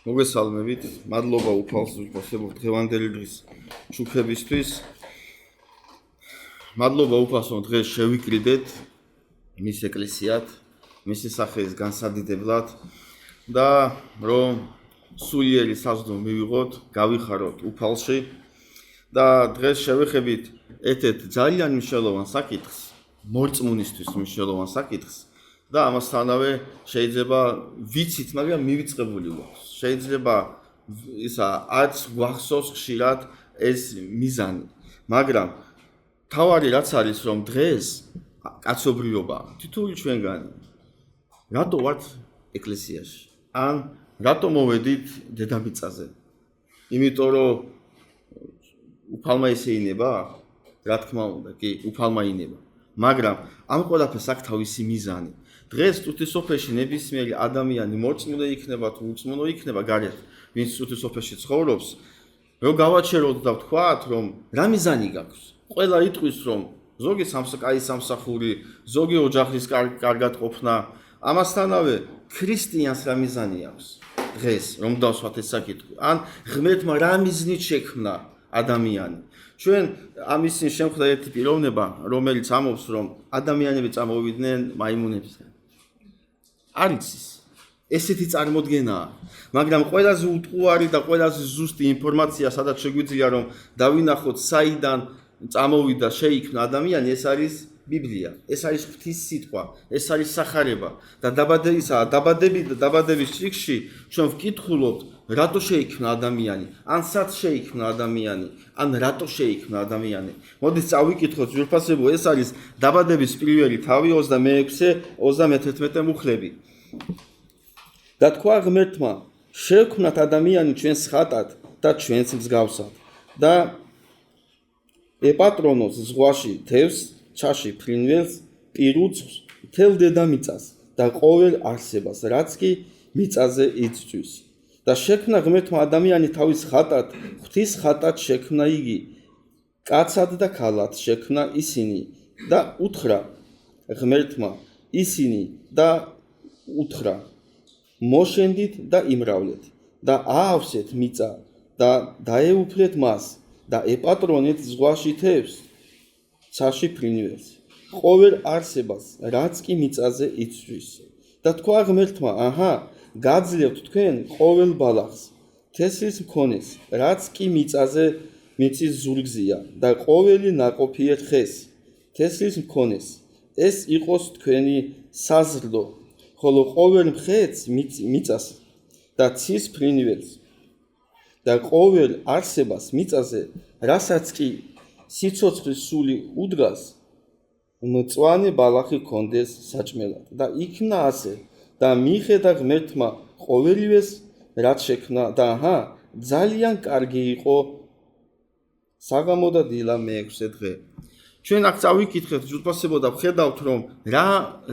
მოგესალმებით, მადლობა უფალს დღევანდელი დღის შუქებისთვის. მადლობა უფალს, რომ დღეს შევიკრიდეთ მის ეკლესიად, მისი სახეს განსადიდებლად და რომ სულიერი საზრდო მივიღოთ, გავიხაროთ უფალში და დღეს შევეხებით ერთ-ერთ ძალიან მნიშვნელოვან საკითხს, მორწმუნისთვის მნიშვნელოვან საკითხს და ამასთანავე შეიძლება ვიცით, მაგრამ მივიწყებული გვაქვს. შეიძლება ისა არც გვახსოვს ხშირად ეს მიზანი, მაგრამ თავარი რაც არის, რომ დღეს კაცობრიობა თითოეული ჩვენგანი რატო ვართ ეკლესიაში? ან რატო მოვედით დედამიწაზე? იმიტომ რომ უფალმა ისე ინება? რა თქმა უნდა, კი, უფალმა ინება. მაგრამ ამ ყველაფერს აქვს თავისი მიზანი. დღეს ღვთისმსოფლოში ნებისმიერი ადამიანი მორწმუნე იქნება თუ უწმუნო იქნება გარეთ, ვინც ღვთისმსოფლოში ცხოვრობს, რომ გავაჩეროთ და ვთქვათ, რომ რა მიზანი გაქვს? ყველა იტყვის, რომ ზოგი კაი სამსახური, ზოგი ოჯახის კარგად ყოფნა, ამასთანავე ქრისტიანს რა მიზანი აქვს? დღეს რომ დავსვათ ეს საკითხი. ან ღმერთმა რა მიზნით შექმნა ადამიანი? ჩვენ ამის შემხვდა ერთი პიროვნება, რომელიც ამობს, რომ ადამიანები წამოვიდნენ მაიმუნებისგან. არ იცის. ესეთი წარმოდგენაა, მაგრამ ყველაზე უტყუარი და ყველაზე ზუსტი ინფორმაცია, სადაც შეგვიძლია რომ დავინახოთ, საიდან წამოვიდა შეიქმნა ადამიანი, ეს არის ბიბლია, ეს არის ღვთის სიტყვა, ეს არის სახარება და დაბადების წიგნში ჩვენ ვკითხულობთ, რატო შეიქმნა ადამიანი, ან სად შეიქმნა ადამიანი, ან რატო შეიქმნა ადამიანი. მოდით წავიკითხოთ ძვირფასებო, ეს არის დაბადების პირველი თავი 26-31 მუხლები. და თქვა ღმერთმა, შევქმნათ ადამიანი ჩვენს ხატად და ჩვენს მსგავსად და ეპატრონოს ზღვაში თევს, ჩაში ფრინველს, პირუცხვს, მთელ დედამიწას და ყოველ არსებას, რაც კი მიწაზე იწვდის. და შექმნა ღმერთმა ადამიანი თავის ხატად, ღვთის ხატად შექმნა იგი, კაცად და ქალად შექმნა ისინი და უთხრა ღმერთმა ისინი და უთხრა მოშენდით და იმრავლეთ და აავსეთ მიწა და დაეუფლეთ მას და ეპატრონეთ ზღვაში თევს, ცაში ფრინველს, ყოველ არსებას, რაც კი მიწაზე იწვდის. და თქვა ღმერთმა, აჰა, გაძლევთ თქვენ ყოველ ბალახს, თესლის მქონეს, რაც კი მიწაზე მიწის ზურგზია და ყოველი ნაყოფიერ ხეს, თესლის მქონეს, ეს იყოს თქვენი საზრდო, ხოლო ყოველ მხეც მიწას და ცის ფრინველს და ყოველ არსებას მიწაზე, რასაც კი სიცოცხლის სული უდგას, მწვანე ბალახი ქონდეს საჭმელად. და იქნა ასე და მიხედა ღმერთმა ყოველივეს, რაც შექმნა და აჰა, ძალიან კარგი იყო საღამო და დილა მეექვსე დღე. ჩვენ აქ წავიკითხეთ ძვირფასებო და ვხედავთ, რომ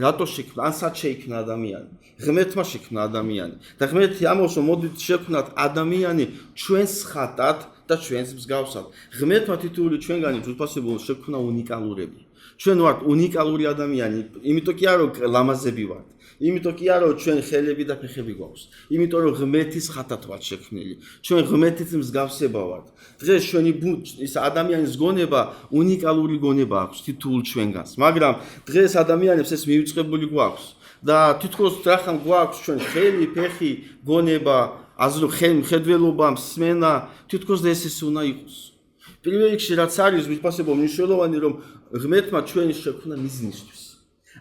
რატო შექმნა, ან სად შეიქმნა ადამიანი? ღმერთმა შექმნა ადამიანი. და ღმერთი ამბობს, რომ მოდით შევქმნათ ადამიანი ჩვენს ხატად და ჩვენს მსგავსად. ღმერთმა თითოეული ჩვენგანი ძვირფასებო შექმნა უნიკალურები. ჩვენ ვართ უნიკალური ადამიანი, იმიტომ კი არა რომ ლამაზები ვართ. იმიტომ კი არა რომ ჩვენ ხელები და ფეხები გვაქვს. იმიტომ რომ ღმერთის ხატად ვართ შექმნილი. ჩვენ ღმერთის მსგავსება ვართ. დღეს ჩვენი ის ადამიანის გონება უნიკალური გონება აქვს თითოეულ ჩვენგანს. მაგრამ დღეს ადამიანებს ეს მივიწყებული გვაქვს და თითქოს რახან გვაქვს ჩვენ ხელი, ფეხი, გონება, ხედველობა, მსმენა, თითქოს და ეს უნდა იყოს. პირველ რიგში რაც არის ვიფასებო მნიშვნელოვანი, რომ ღმერთმა ჩვენი შექმნა მიზნისთვის.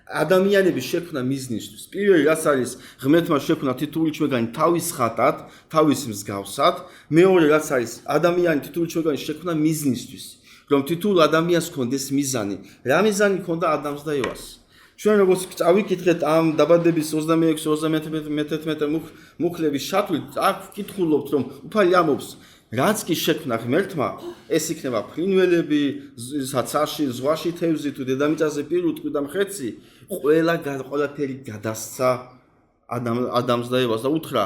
ადამიანების შექმნა მიზნისთვის. პირველი რაც არის, ღმერთმა შექმნა თითოეული ჩვენგანი თავის ხატად, თავის მსგავსად. მეორე რაც არის, ადამიანი თითოეული ჩვენგანი შექმნა მიზნისთვის, რომ თითოეულ ადამიანს ჰქონდეს მიზანი. რა მიზანი ჰქონდა ადამს და ევას? ჩვენ როგორც წავიკითხეთ ამ დაბადების 26-31 მუხლების შათვლით, აქ ვკითხულობთ, რომ უფალი ამბობს, რაც კი შექმნა ღმერთმა, ეს იქნება ფრინველები, ცაში, ზღვაში თევზი თუ დედამიწაზე პირუტყვი და მხეცი, ყველაფერი გადასცა ადამიანს და ევას და უთხრა,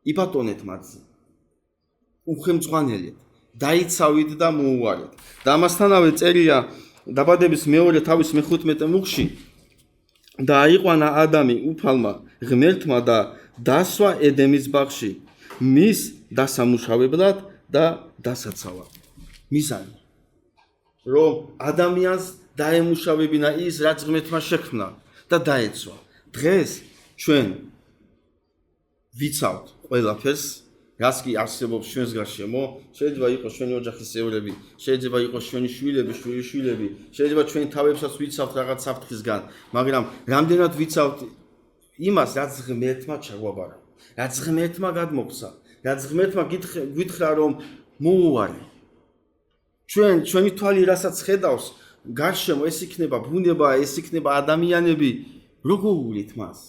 იპატრონეთ მათზე, უხელმძღვანელეთ, დაიცავით და მოუარეთ. და ამასთანავე წერია დაბადების მეორე თავის მე-15 მუხლში, და აიყვანა ადამი უფალმა ღმერთმა და დასვა ედემის ბაღში მის დასამუშავებლად და დასაცავად. მიზანი რომ ადამიანს დაემუშავებინა ის რაც ღმერთმა შექმნა და დაეცვა. დღეს ჩვენ ვიცავთ ყველაფერს რაც კი არსებობს ჩვენს გარშემო, შეიძლება იყოს ჩვენი ოჯახის წევრები, შეიძლება იყოს ჩვენი შვილები, შვილიშვილები, შეიძლება ჩვენი თავებსაც ვიცავთ რაღაც საფრთხისგან, მაგრამ რამდენად ვიცავთ იმას, რაც ღმერთმა ჩაგვაბარა, რაც ღმერთმა გადმოგცა, რაც ღმერთმა გითხრა რომ მოუვარე. ჩვენი თვალი რასაც ხედავს გარშემო, ეს იქნება ბუნება, ეს იქნება ადამიანები, როგორ უვლით მას?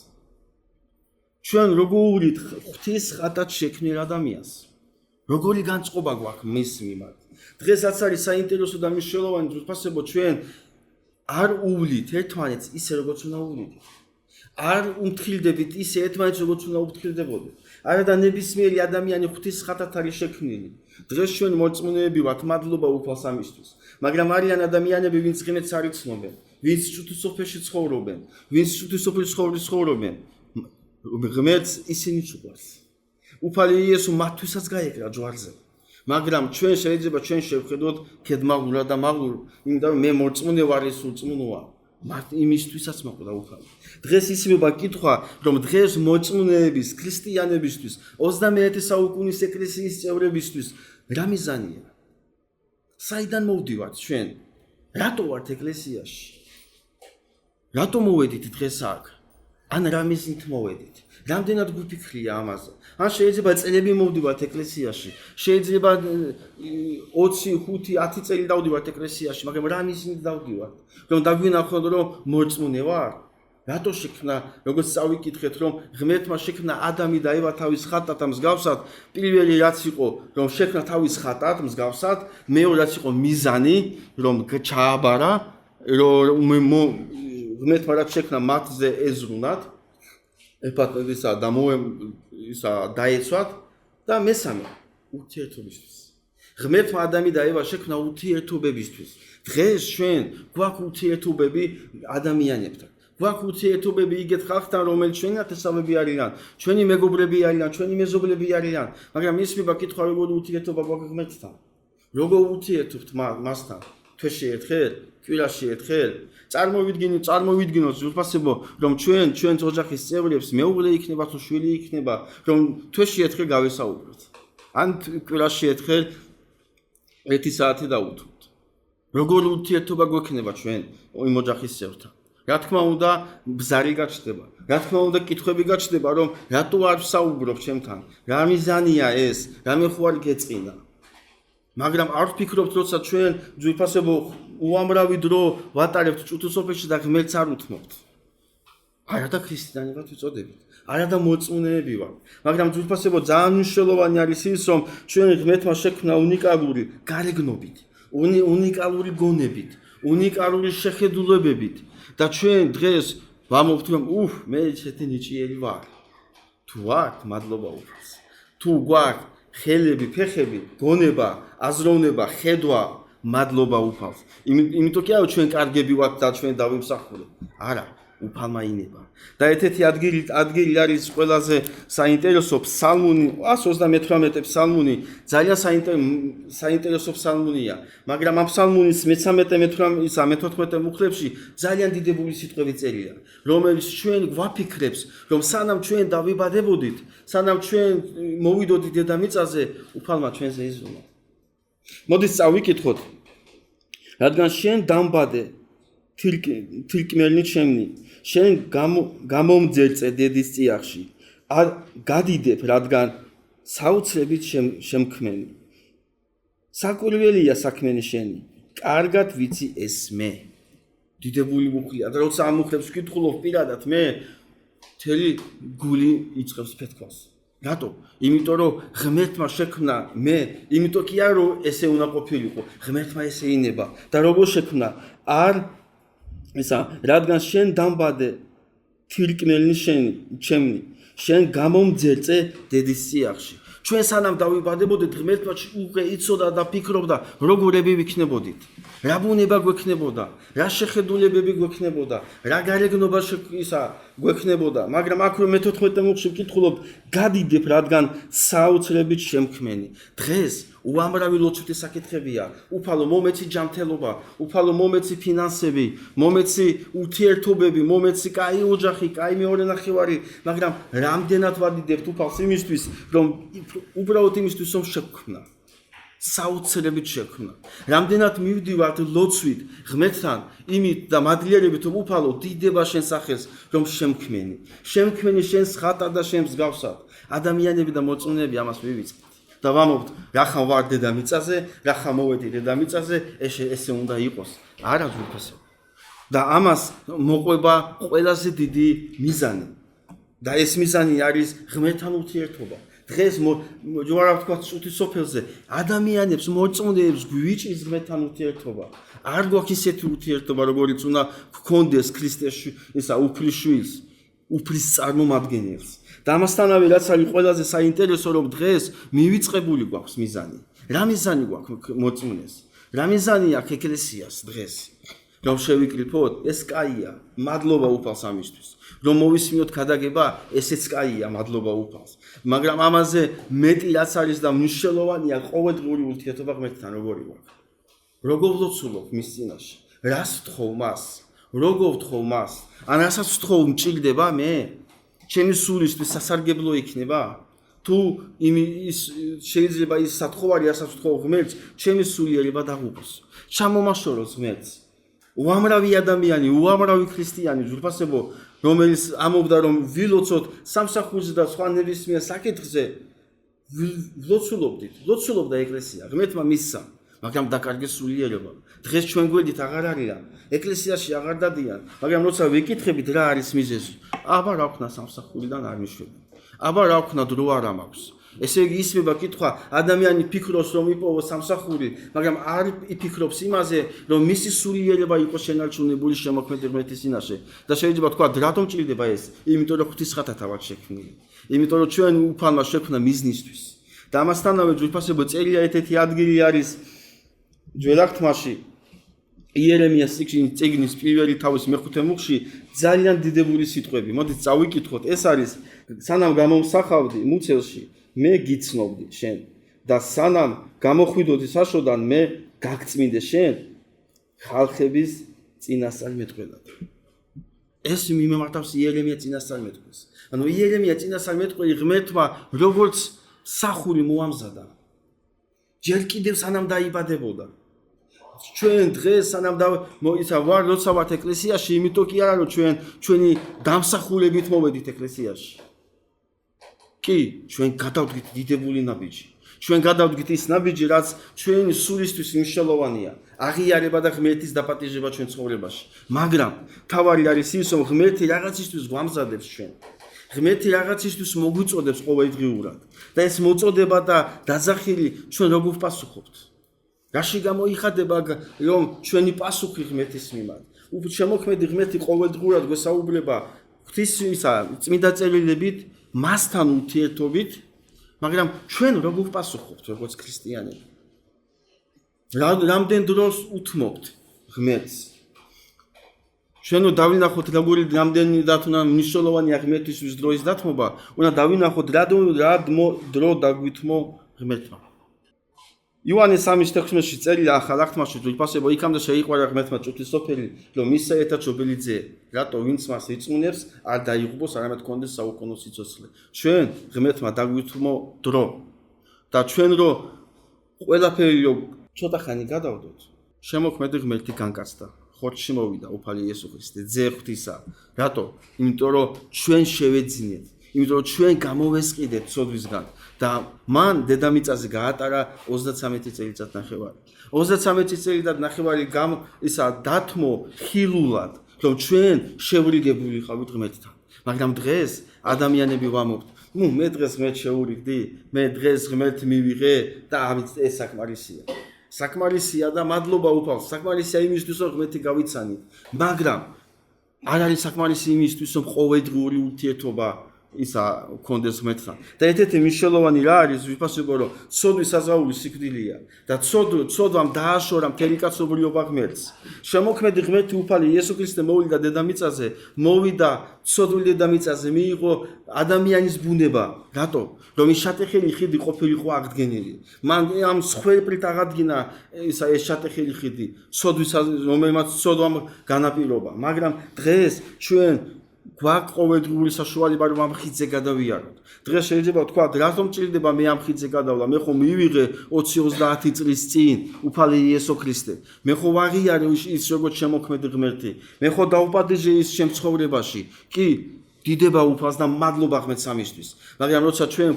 ჩვენ როგორ უვლით ღვთის ხატად შექმნილ ადამიანს? როგორი განწყობა გვაქვს მის მიმართ? დღესაც არის საინტერესო და მნიშვნელოვანი თვითფასებო ჩვენ არ უვლით ერთმანეთს ისე როგორც უნდა უვლიდით. არ უმთხილდებით ისე ერთმანეთს როგორც უნდა უფრთხილდებოდეთ. არადა ნებისმიერი ადამიანი ღვთის ხატად არის შექმნილი. დღეს ჩვენ მოწმუნეები ვართ, მადლობა უფალს ამისთვის. მაგრამ არიან ადამიანები, ვინც ღმერთს არ იცნობენ, ვინც ღვთისმსოფლში ცხოვრობენ, ვინც ღვთისმსოფლის ცხოვრობენ. ღმერთს ისინი უყვარს. უფალი იესო მათთვისაც გაეკრა ჯვარზე. მაგრამ ჩვენ შეიძლება ჩვენ შევხედოთ ქედმაღლურად და მაღლურ, იმიტომ რომ მე მოწმუნე ვარ, ეს უწმუნოა. იმისთვისაც მოყვდა უფალი. დღეს ისმება კითხვა, რომ დღეს მოწმუნეების, ქრისტიანებისთვის, 21 საუკუნის ეკლესიის წევრებისთვის რა მიზანია? საიდან მოვდივართ ჩვენ? რატო ვართ ეკლესიაში? რატო მოვედით დღეს აქ? ან რა მიზნით მოვედით? რამდენად გუფიქრია ამაზე? ან შეიძლება წელები მოვდივართ ეკლესიაში, შეიძლება 20, 5, 10 წელი დავდივართ ეკლესიაში, მაგრამ რა მიზნით დავდივართ? რომ დაგვინახოთ რომ მოწმუნე ვარ? რატო შექმნა, როგორც წავიკითხეთ, რომ ღმერთმა შექმნა ადამი და ევა თავის ხატად მსგავსად, პირველი რაც იყო, რომ შექმნა თავის ხატად მსგავსად, მეორე რაც იყო მიზანი, რომ ჩააბარა, რომ ღმერთმა რაც შექმნა მათზე ეზრუნათ, ეპატებისა და ისა დაეცვათ და მესამე ურთიერთობისთვის. ღმერთმა ადამი და ევა შექმნა ურთიერთობებისთვის. დღეს ჩვენ გვაქვს ურთიერთობები ადამიანებთან. გვაქვს ურთიერთობები იგეთ ხალხთან, რომელიც ჩვენი ნათესავები არიან, ჩვენი მეგობრები არიან, ჩვენი მეზობლები არიან, მაგრამ ისმება კითხვა, როგორ ურთიერთობა გვაქვს ღმერთთან? როგორ ურთიერთობთ მასთან? თვეში ერთხელ, კვირაში ერთხელ? წარმოვიდგინოთ უფასებო, რომ ჩვენს ოჯახის წევრებს მეუღლე იქნება თუ შვილი იქნება, რომ თვეში ერთხელ გავესაუბროთ. ან კვირაში ერთხელ 1 საათი დავუთმოთ. როგორ ურთიერთობა გვექნება ჩვენ იმ ოჯახის წევრთან? რა თქმა უნდა, ბზარი გაჩნდება. რა თქმა უნდა, კითხვები გაჩნდება, რომ რატო არ ვსაუბრობ ჩემთან? რა მიზანია ეს? რამე ხო არ გეწყინა? მაგრამ არ ვფიქრობთ, როცა ჩვენ ძვირფასებო უამრავი დრო ვატარებთ ჭუთისოფლში და ღმერთს არ უთმობთ. არადა ქრისტიანებად ვიწოდებით, არადა მოწმუნეები ვართ. მაგრამ ძვირფასებო ძალიან მნიშვნელოვანი არის ის, რომ ჩვენ ღმერთმა შექმნა უნიკალური გარეგნობით, უნიკალური გონებით, უნიკალური შეხედულებებით და ჩვენ დღეს ვამბობთ, რომ მე ესეთი ნიჭიერი ვარ. თუ ვართ, მადლობა უფალს. თუ გვაქვს ხელები, ფეხები, გონება, აზროვნება, ხედვა, მადლობა უფალს. იმიტომ კი არა ჩვენ კარგები ვართ და ჩვენ დავიმსახურებთ. არა, უფალმა ინება. და ერთ-ერთი ადგილი არის ყველაზე საინტერესო ფსალმუნი, 128 ფსალმუნი, ძალიან საინტერესო ფსალმუნია, მაგრამ ამ ფსალმუნის 13-14 მუხლებში ძალიან დიდებული სიტყვები წერია, რომელიც ჩვენ გვაფიქრებს, რომ სანამ ჩვენ დავიბადებოდით, სანამ ჩვენ მოვიდოდით დედამიწაზე, უფალმა ჩვენზე იზრუნა. მოდით წავიკითხოთ, რადგან შენ დამბადე თილკმელნი ჩემნი, შენ გამომძერწე დედის წიაღში, გადიდებ, რადგან საოცრებით შემქმენი. საკვირველია საქმენი შენი, კარგად ვიცი ეს მე. დიდებული მუხლია და როცა ამ მუხლებს ვკითხულობ პირადად, მე მთელი გული იწყებს ფეთქვას. რატო? იმიტომ რომ ღმერთმა შექმნა მე, იმიტომ კი არა რომ ესე უნდა ყოფილიყო, ღმერთმა ესე ინება და როგორ შექმნა? რადგან შენ დამბადე თილკმელნი ჩემნი, შენ გამომძერწე დედის წიაღში. ჩვენ სანამ დავიბადებოდით ღმერთმა უკვე იცოდა და ფიქრობდა როგორები ვიქნებოდით რა ბუნება გვექნებოდა რა შეხედულებები გვექნებოდა რა გარეგნობა გვექნებოდა მაგრამ აქ რომ მე-14 მუხში ვკითხულობ გადიდებ რადგან საოცრებით შემქმენი დღეს უამრავი ლოცვითი საკითხებია უფალო მომეცი ჯანმრთელობა უფალო მომეცი ფინანსები მომეცი ურთიერთობები მომეცი კაი ოჯახი კაი მეორე ნახევარი მაგრამ რამდენად ვადიდებთ უფალს იმისთვის რომ უბრალოდ იმისთვის რომ შექმნა საოცრებით შექმნა რამდენად მივდივართ ლოცვით ღმერთთან იმით და მადლიერებით რომ უფალო დიდება შენ სახელს რომ შემქმენი შენს ხატად და შენ მსგავსად ადამიანები და მოწმეები ამას მივიწყეთ და ვამბობთ რახან ვარ დედამიწაზე რახან მოვედი დედამიწაზე ესე უნდა იყოს არა ზურფასო და ამას მოყვება ყველაზე დიდი მიზანი და ეს მიზანი არის ღმერთთან ურთიერთობა დღეს ჯوارა ვთქვა წუთის სოფელზე ადამიანებს მოწმეებს გვიჭირს ღმერთთან ურთიერთობა არ გვაქვს ისეთი ურთიერთობა როგორიც უნდა გქონდეს ქრისტეში ისა უფლის შვილს უფლის წარმომადგენელს და ამასთანავე რაც არის ყველაზე საინტერესო რომ დღეს მივიწყებული გვაქვს მიზანი რა მიზანი გვაქვს მოწმეს რა მიზანი აქვს ეკლესიას დღეს რომ შევიკრიფოთ ეს კაია მადლობა უფალს ამისთვის რომ მოვისმინოთ გადაგება ესეც კაია მადლობა უფალს მაგრამ ამაზე მეტი რაც არის და მნიშვნელოვანია ყოველდღიური ურთიერთობა ღმერთთან როგორი გვაქვს როგორ ვlocულობ მის წინაშე რას ვთხოვ მას როგორ ვთხოვ მას ან რასაც ვთხოვ მჭირდება მე ჩემი სულისთვის სასარგებლო იქნება თუ ის შეიძლება ის სათხოვარი რასაც ვთხოვ ღმერთს ჩემი სული ერება დაღუპოს ჩამომაშოროს ღმერთს უამრავი ადამიანი უამრავი ქრისტიანი ზურფასებო რომელიც ამობდა რომ ვილოცოთ სამსახურზე და სხვა ნებისმიერ საკითხზე ვლოცულობდა ეკლესია ღმერთმა მისცა მაგრამ დაკარგეს სულიერება დღეს ჩვენ გვერდით აღარ არიან ეკლესიაში აღარ დადიან მაგრამ როცა ვიკითხებით რა არის მიზეზი აბა რა ვქნა სამსახურიდან არ მიშვება აბა რა ვქნა დრო არ მაქვს ესე იგი ისმება კითხვა ადამიანი ფიქრობს რომ იპოვოს სამსახური მაგრამ არ იფიქრობს იმაზე რომ მისი სულიერება იყოს შენარჩუნებული შემოქმედი ღმერთის წინაშე და შეიძლება თქვა რატომ ჭირდება ეს იმიტომ რომ ღვთისხათად ავარ შექმნილი იმიტომ რომ ჩვენ უფალმა შექმნა მიზნისთვის და ამასთანავე ძვირფასებო წერია ერთ-ერთი ადგილი არის ძველ აღთქმაში იერემიას წიგნის პირველი თავის მე-5 მუხში ძალიან დიდებული სიტყვები მოდით წავიკითხოთ ეს არის სანამ გამომსახავდი მუცელში მე გიცნობდი შენ და სანამ გამოხვიდოდი საშოდან მე გაგწმინდე შენ ხალხების წინასწარმეტყველად ეს მიმართავს იერემია წინასწარმეტყველს ანუ იერემია წინასწარმეტყველი ღმერთმა როგორც სახური მოამზადა ჯერ კიდევ სანამ დაიბადებოდა ჩვენ დღეს სანამ ისა ვარ როცა ვართ ეკლესიაში იმიტომ კი არა რომ ჩვენი დამსახურებით მოვედით ეკლესიაში კი ჩვენ გადავდგით დიდებული ნაბიჯი ჩვენ გადავდგით ის ნაბიჯი რაც ჩვენი სულისთვის მნიშვნელოვანია აღიარება და ღმერთის დაპატიჟება ჩვენ ცხოვრებაში მაგრამ თავარი არის ის რომ ღმერთი რაღაცისთვის გვამზადებს ჩვენ ღმერთი რაღაცისთვის მოგვიწოდებს ყოველდღიურად და ეს მოწოდება და დაძახილი ჩვენ როგორ ვპასუხობთ რაში გამოიხადება რომ ჩვენი პასუხი ღმერთის მიმართ შემოქმედი ღმერთი ყოველდღურად გვესაუბრება ღვთის წმინდა წერილებით მასთან ურთიერთობით მაგრამ ჩვენ როგორ ვპასუხობთ როგორც ქრისტიანები რამდენ დროს უთმობთ ღმერთს ჩვენ დავინახოთ როგორი რამდენი დათუნა მნიშვნელოვანია ღმერთისთვის დროის დათმობა უნდა დავინახოთ რა დრო დაგვითმო ღმერთმა იოანეს 3:16-ში წერია ახალ აღთქმაში ძვირფასებო იქამდე შეიყვარა ღმერთმა ჭუქლის სოფელი რომ მისსა ერთად შობილიძე რატო ვინც მას იწმუნებს არ დაიღუპოს არამედ კონდეს საუკუნო სიცოცხლე ჩვენ ღმერთმა დაგვითმო დრო და ჩვენ რო ყველაფერი რო ცოტა ხანი გადავდოთ შემოქმედი ღმერთი განკაცდა ხორცში მოვიდა უფალი იესო ქრისტე ძე ღვთისა რატო იმიტომ რომ ჩვენ შევეძინეთ იმიტომ რომ ჩვენ გამოვესყიდეთ ცოდვისგან და მან დედამიწაზე გაატარა 33 წელიწადნახევარი 33 წელიწადნახევარი ისა დათმო ხილულად რომ ჩვენ შევრიგებული ვიყავით ღმერთთან მაგრამ დღეს ადამიანები ვამბობთ მე დღეს ღმერთ შეურიგდი მე დღეს ღმერთ მივიღე და ეს საკმარისია და მადლობა უფალს საკმარისია იმისთვის რომ ღმერთი გავიცანით მაგრამ არ არის საკმარისი იმისთვის რომ ყოველდღიური ურთიერთობა ისა კონდეს ღმერთთან. და ერთ-ერთი მნიშვნელოვანი რა არის ვიფასებო რომ ცოდვის საზღაური სიკვდილია და ცოდვამ დააშორა მთელი კაცობრიობა ღმერთს. შემოქმედი ღმერთი უფალი იესო ქრისტე მოვიდა დედამიწაზე, მოვიდა ცოდვილი დედამიწაზე, მიიღო ადამიანის ბუნება. რატო? რომ ის შატეხელი ხიდი ყოფილიყო აღდგენილი. მან ამ სხვერპლით აღადგინა ეს შატეხელი ხიდი, რომელმაც ცოდვამ განაპირობა. მაგრამ დღეს ჩვენ გვაქვს ყოველდღიური საშუალება რომ ამ ხიდზე გადავიაროთ. დღეს შეიძლება ვთქვა, რატომ ჭირდება მე ამ ხიდზე გადავლა? მე ხომ მივიღე 20-30 წლის წინ უფალი იესო ქრისტე. მე ხო ვაღიარე ის როგორც შემოქმედი ღმერთი. მე ხო დავუპატიჟე ის ჩემ ცხოვრებაში. კი, დიდება უფალს და მადლობა ღმერთს ამისთვის. მაგრამ როცა ჩვენ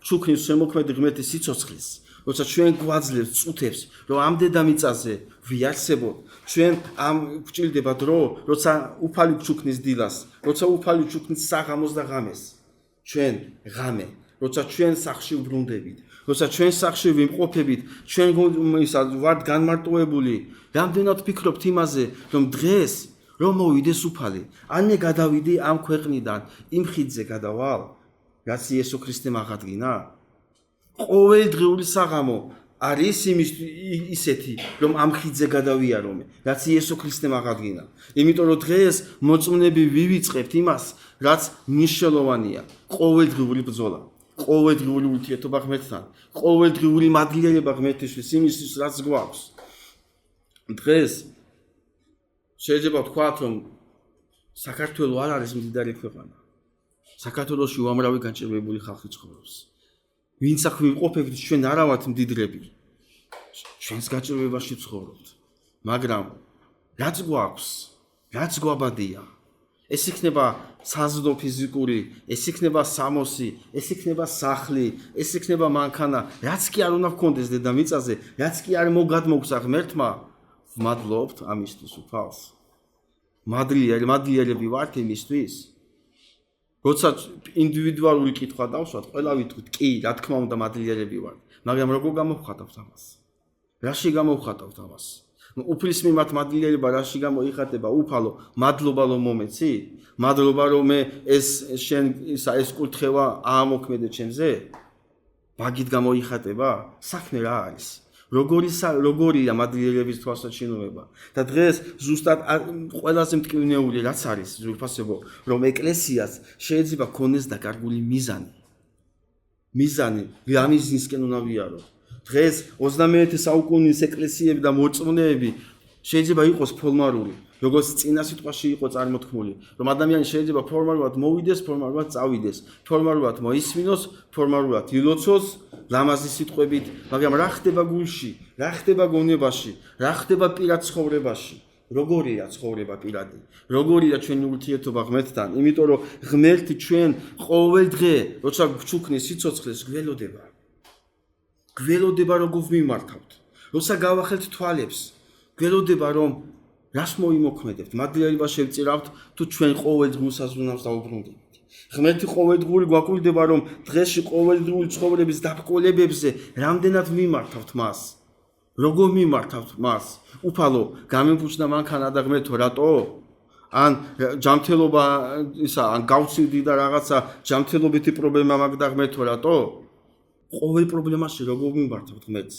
ვჩუქნის შემოქმედი ღმერთის სიცოცხლეს, როცა ჩვენ გვაძლევს წუთებს, რომ ამ დედამიწაზე ვიარსებოთ, ჩვენ ამ გვჭირდება დრო, როცა უფალი გვჩუქნის დილას, როცა უფალი გვჩუქნის საღამოს და ღამეს. ჩვენ ღამე, როცა ჩვენ სახში ვბრუნდებით, როცა ჩვენ სახში ვიმყოფებით, ჩვენ ვართ განმარტოებული. რამდენად ფიქრობთ იმაზე, რომ დღეს რომ მოვიდეს უფალი, ან მე გადავიდი ამ ქვეყნიდან, იმ ხიდზე გადავალ, რაც იესო ქრისტემ აღადგინა? ყოველდღიური საღამო არის ისეთი, რომ ამ ხიდზე გადავიარო მე, რაც იესო ქრისტემ აღადგინა. იმიტომ რომ დღეს მოწმენები ვივიწყებთ იმას, რაც მნიშვნელოვანია, ყოველდღიური ბრძოლა, ყოველდღიური ურთიერთობა ღმერთთან, ყოველდღიური მადლიერება ღმერთისთვის იმისთვის, რაც გვაქვს. დღეს შეიძლება ვთქვათ, რომ საქართველო არ არის მდიდარი ქვეყანა. საქართველოში უამრავი განჭირვებული ხალხი ცხოვრობს. ვინც აქ ვიმყოფებით, ჩვენ არა ვართ მდიდრები. ჩვენს გაჭირვებაში ვცხოვრობთ. მაგრამ რაც გვაქვს, რაც გვაბადია, ეს იქნება საზრდო ფიზიკური, ეს იქნება სამოსი, ეს იქნება სახლი, ეს იქნება მანქანა, რაც კი არ უნდა გქონდეს დედამიწაზე, რაც კი არ მოგადმოგცა ღმერთმა, ვმადლობთ ამისთვის უფალს. მადლიერები ვართ იმისთვის. როცა ინდივიდუალური კითხვა დავსვათ, ყველა ვიტყვით, კი, რა თქმა უნდა, მადლიერები ვართ. მაგრამ როგორ გამოვხატავთ ამას? რაში გამოვხატავთ ამას? უფლის მიმართ მადლიერება რაში გამოიხატება? უფალო, მადლობა რომ მომეცი? მადლობა რომ მე ეს კურთხევა აამოქმედე ჩემზე? მაგით გამოიხატება? საქმე რა არის? როგორია მადლიერების თვალსაჩინოება? და დღეს ზუსტად ყველაზე მტკივნეული რაც არის, ვიფასებო, რომ ეკლესიას შეიძლება ქონდეს დაკარგული მიზანი. რა მიზნისკენ უნდა ვიარო? დღეს 21 საუკუნის ეკლესიები და მოწმეები შეიძლება იყოს ფორმალური, როგორც წინა სიტყვაში იყო წარმოთქმული, რომ ადამიანი შეიძლება ფორმალურად მოვიდეს, ფორმალურად წავიდეს, ფორმალურად მოისმინოს, ფორმალურად ილოცოს ლამაზი სიტყვებით, მაგრამ რა ხდება გულში, რა ხდება გონებაში, რა ხდება პირად ცხოვრებაში? როგორია ცხოვრება პირადი? როგორია ჩვენი ურთიერთობა ღმერთთან? იმიტომ რომ ღმერთი ჩვენ ყოველ დღე, როცა გვჩუქნის სიცოცხლეს, გველოდება რომ გვიმართავთ. როცა გავახელთ თვალებს, გველოდება რომ რას მოიმოქმედებთ, მადლიერება შევწირავთ თუ ჩვენ ყოველდღიურ საზრუნავს დაუბრუნდებით. ღმერთი ყოველდღიური გვაკვირდება რომ დღეში ყოველდღიური ცხოვრების დაბრკოლებებზე რამდენად მიმართავთ მას. როგორ მიმართავთ მას? უფალო, გამიფუჭდა მანქანა და ღმერთო, რატო? ან ჯანმრთელობა ან გავცივდი და რაღაცა ჯანმრთელობითი პრობლემა მაქვს და ღმერთო, რატო? ყოველ პრობლემაში როგორ მიმართავთ ღმერთს?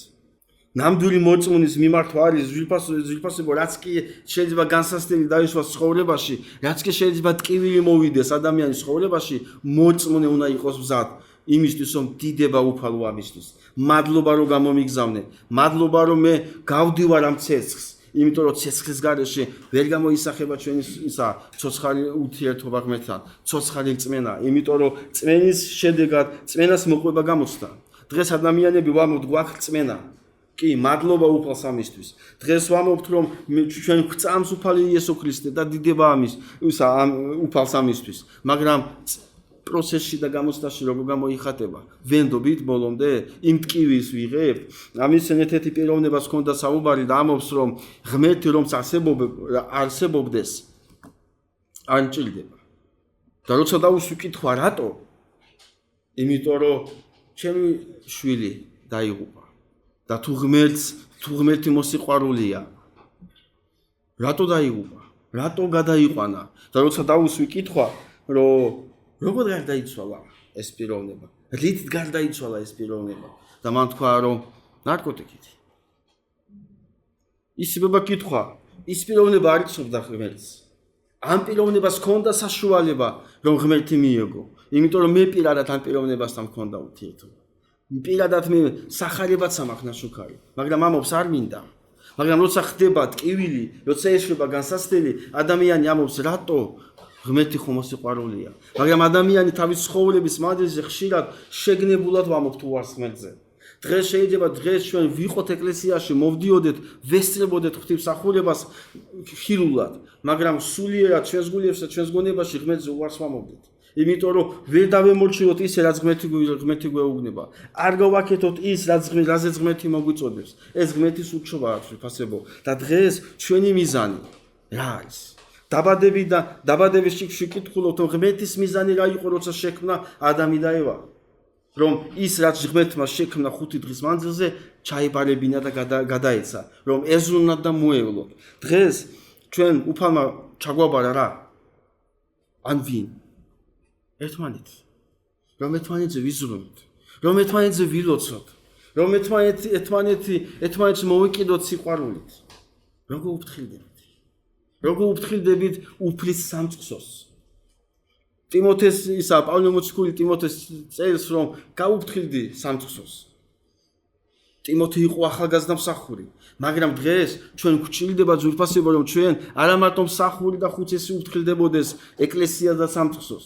ნამდვილი მოწმენის მიმართვა არის ძვირფასებო, რაც კი შეიძლება განსასწრელი დაიშვას ცხოვრებაში, რაც კი შეიძლება ტკივილი მოვიდეს ადამიანის ცხოვრებაში, მოწმენე უნდა იყოს მზად იმისთვის, რომ დიდება უფალო ამისთვის. მადლობა რომ გამომიგზავნე, მადლობა რომ მე გავდივარ ამ ცეცხლს, იმიტომ რომ ცეცხლის გარეშე ვერ გამოისახება ჩვენი ცოცხალი ურთიერთობა ღმერთთან, ცოცხალი რწმენა, იმიტომ რომ წმენის შედეგად წმენას მოყვება გამოცდა. დღეს ადამიანები ვამბობთ, გვაქვს რწმენა. კი, მადლობა უფალს ამისთვის. დღეს ვამბობთ, რომ ჩვენ გვწამს უფალი იესო ქრისტე და დიდება უფალს ამისთვის. მაგრამ პროცესში და გამოცდაში როგორ გამოიხატება? ვენდობით ბოლომდე იმ ტკივილს ვიღებთ. ამის ერთ-ერთი პიროვნებას ჰქონდა საუბარი და ამბობს, რომ ღმერთი რომც არსებობდეს, არ მჭირდება. და როცა დავუსვი კითხვა, რატო? იმიტომ რომ ჩემი შვილი დაიღუპა. და თუ ღმერთი მოსიყვარულია, რატო დაიღუპა? რატო გადაიყვანა? და როცა დავუსვი კითხვა, როგორ გარდაიცვალა ეს პიროვნება? რით გარდაიცვალა ეს პიროვნება? და მან თქვა, რომ ნარკოტიკით. ისება კითხვა, ის პიროვნება არ იცნობდა ღმერთს. ამ პიროვნებას ჰქონდა საშუალება, რომ ღმერთი მიეგო. იმიტომ რომ მე პირადად ამ პიროვნებასთან მქონდა ურთიერთობა. პირადად მე სახარებაც ამახ ნაშუქარი, მაგრამ ამობს არ მინდა. მაგრამ როცა ხდება ტკივილი, როცა ეშვება განსასწრელი, ადამიანი ამობს რატო? ღმერთი ხომ სიყვარულია. მაგრამ ადამიანი თავის ცხოვრების მანძილზე ხშირად შეგნებულად ვამობთ უარს ღმერთზე. დღეს შეიძლება ჩვენ ვიყოთ ეკლესიაში, მოვდიოდეთ, ვესწრებოდეთ ღვთისმსახურებას ხილულად, მაგრამ სულიერად ჩვენს გულებსა, ჩვენს გონებაში ღმერთზე უარს ვამობდით. იმიტომ რომ ვერ დავემორჩილოთ ისე, რაც ღმერთი გვეუბნება. არ გავაკეთოთ ის, რაზეც ღმერთი მოგვიწოდებს. ეს ღმერთის ურჩევა აქვს ვიფასებო. და დღეს ჩვენი მიზანი რა არის? დაბადების შიგში კითხულობთ, რომ ღმერთის მიზანი რა იყო, როცა შექმნა ადამი და ევა? რომ ის რაც ღმერთმა შექმნა 5 დღის მანძილზე ჩაიბარებინა და გადაეცა, რომ ეზრუნათ და მოევლოთ. დღეს ჩვენ უფალმა ჩაგვაბარა რა? ან ვინ? ერთმანეთი. რომ ერთმანეთზე ვიზრუნოთ, რომ ერთმანეთზე ვილოცოთ, რომ ერთმანეთს მოვიკიდოთ სიყვარულით. როგორ უფრთხილდებით? როგორ უფრთხილდებით უფლის სამწყსოს? ტიმოთეს ისა პავლე მოციქული ტიმოთეს წერს, რომ გაუფრთხილდი სამწყსოს. ტიმოთე იყო ახალგაზრდა მსახური, მაგრამ დღეს ჩვენ გვჭირდება ძვირფასება, რომ ჩვენ არა მარტო მსახური და ხუცესი უფრთხილდებოდეს ეკლესიას და სამწყსოს.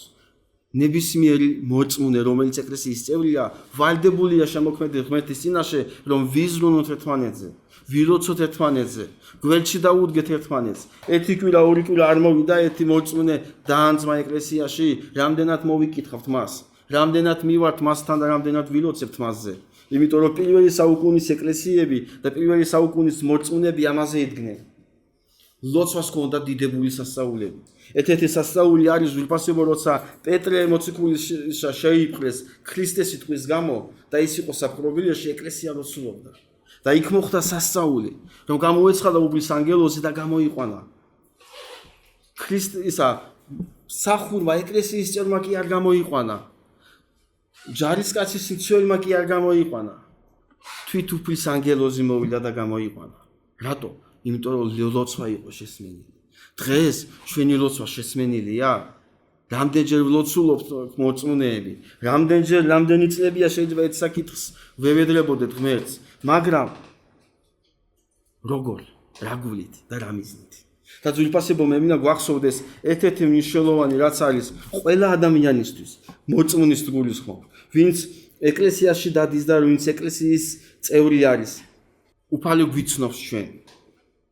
ნებისმიერი მოწმუნე, რომელიც ეკლესიის წევრია, ვალდებულია შემოქმედებით ღმერთის წინაშე, რომ ვიზრუნოთ ერთმანეთზე, ვილოცოთ ერთმანეთზე, გვერდში დაუდგეთ ერთმანეთს. ერთი კვირა, ორი კვირა არ მოვიდა ერთი მოწმუნე დაანძმა ეკლესიაში, რამდენად მოვიკითხავთ მას, რამდენად მივართ მასთან და რამდენად ვილოცებთ მასზე. იმიტომ რომ პირველი საუკუნის ეკლესიები და პირველი საუკუნის მოწმუნეები ამაზე იდგნენ. ლოცვას ჰქონდა დიდებული სასწაულები. ერთ-ერთი სასწაული არის ვიფასებო, როცა პეტრე მოციქული შეიპყრეს ქრისტეს სიტყვის გამო და ის იყო საპყრობილეში, ეკლესია ლოცულობდა. და იქ მოხდა სასწაული, რომ გამოეცხადა უფლის ანგელოზი და გამოიყვანა. ქრისტისა სახურმა ეკლესიის წევრმა კი არ გამოიყვანა. ჯარისკაცის მცველმა კი არ გამოიყვანა. თვით უფლის ანგელოზი მოვიდა და გამოიყვანა. რატო? იმიტომ რომ ლოცვა იყო შესმენილი. დღეს ჩვენი ლოცვა შესმენილია? რამდენჯერ ვლოცულობთ მოწმუნეები? რამდენი წლებია შეიძლება ეს საკითხს ვევედრებოდეთ ღმერთს? მაგრამ როგორ? რა გულით და რა მიზნით? და ძვირფასებო მე მინდა გვახსოვდეს ერთ-ერთი მნიშვნელოვანი რაც არის ყველა ადამიანისთვის, მოწმუნის გულის ხომ, ვინც ეკლესიაში დადის და ვინც ეკლესიის წევრი არის, უფალი გვიცნობს ჩვენ.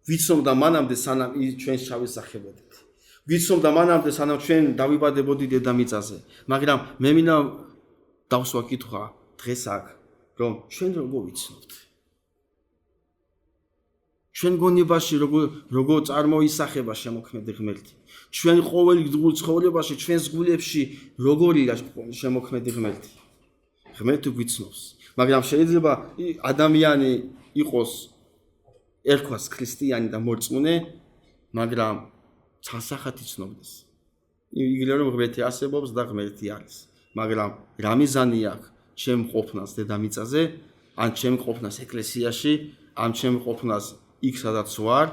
ვიცნობ და მანამდე სანამ ჩვენ შავისახებოდით. ვიცნობ და მანამდე სანამ ჩვენ დავიბადებოდით დედამიწაზე. მაგრამ მე მინდა დავსვა კითხვა დღეს აქ, რომ ჩვენ როგორ ვიცნობთ? ჩვენ გონებაში როგორ წარმოისახება შემოქმედი ღმერთი? ჩვენ ყოველ დღურ ცხოვრებაში, ჩვენს გულებში როგორია შემოქმედი ღმერთი? ღმერთი გვიცნობს, მაგრამ შეიძლება ადამიანი იყოს ერქვას ქრისტიანი და მოწმუნე, მაგრამ ცალსახად იცნობდეს. იგივე რომ ღმერთი არსებობს და ღმერთი არის. მაგრამ რა მიზანი აქვს ჩემ ყოფნას დედამიწაზე, ან ჩემ ყოფნას ეკლესიაში, ან ჩემ ყოფნას იქ სადაც ვარ,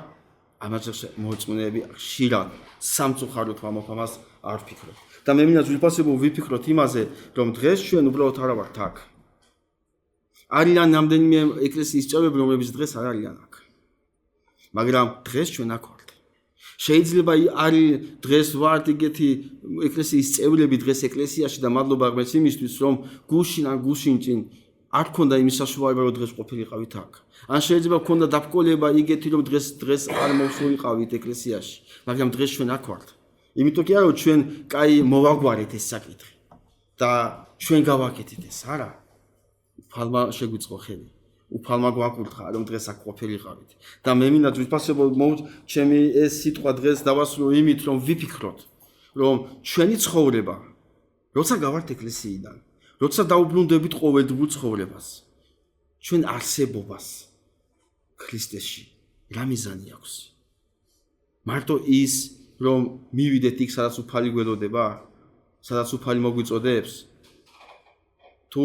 ამაზე მოწმუნეები ხშირად სამწუხაროდ ამას არ ვფიქრობ. და მე მინდა ძვირფასებო ვიფიქროთ იმაზე, რომ დღეს ჩვენ უბრალოდ არ ვართ აქ. არიან რამდენიმე ეკლესიის წევრები, რომლებიც დღეს არ არიან აქ. მაგრამ დღეს ჩვენ აქ ვართ. შეიძლება არის დღეს ვართ იგეთი ეკლესიის წევრები დღეს ეკლესიაში და მადლობა ღმერთს იმისთვის, რომ გუშინ ან გუშინჭინ არ ქონდა იმის საშუალება, რომ დღეს ყოფილიყავით აქ. ან შეიძლება ქონდა დაბკოლება იგეთი, რომ დღეს არ მოვსულიყავით ეკლესიაში, მაგრამ დღეს ჩვენ აქ ვართ. იმიტომ კი არა, რომ ჩვენ კაი მოვაგვარეთ ეს საკითხი და ჩვენ გავაკეთეთ ეს, არა. უფალმა შეგვიწყო ხელი. უფალმა გვაკურთხა, რომ დღეს აქ ყოფილიყავით. და მე მინდა ძვირფასებო ჩემი ეს სიტყვა დღეს დავასრულო იმით, რომ ვიფიქროთ, რომ ჩვენი ცხოვრება, როცა გავართ ეკლესიიდან, როცა დაუბრუნდებით ყოველდღიურ ცხოვრებას, ჩვენ არსებობას ქრისტეში რა მიზანი აქვს? მარტო ის, რომ მივიდეთ იქ, სადაც უფალი გველოდება? სადაც უფალი მოგვიწოდებს, თუ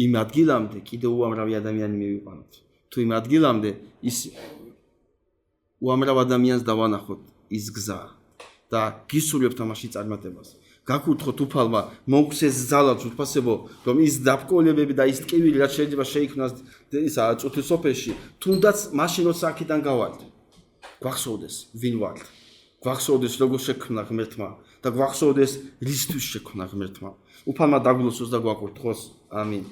იმ ადგილამდე კიდევ უამრავი ადამიანი მივიყვანოთ. თუ იმ ადგილამდე ის უამრავ ადამიანს დავანახოთ ის გზა და გისურვებთ ამაში წარმატებას. გაკუთხოთ უფალმა, მოგცეს ძალა თვითფასებო, რომ ის დაბკოლებები და ის ტკივილი რაც შეიძლება შეიქმნას ისა წუთის სოფელში, თუნდაც მაშინ როცა აქედან გავალთ. გვახსოვდეს ვინ ვართ. გვახსოვდეს როგორ შექმნა ღმერთმა და გვახსოვდეს რისთვის შექმნა ღმერთმა. უფალმა დაგლოცოს და გვაკურთხოს. ამინ.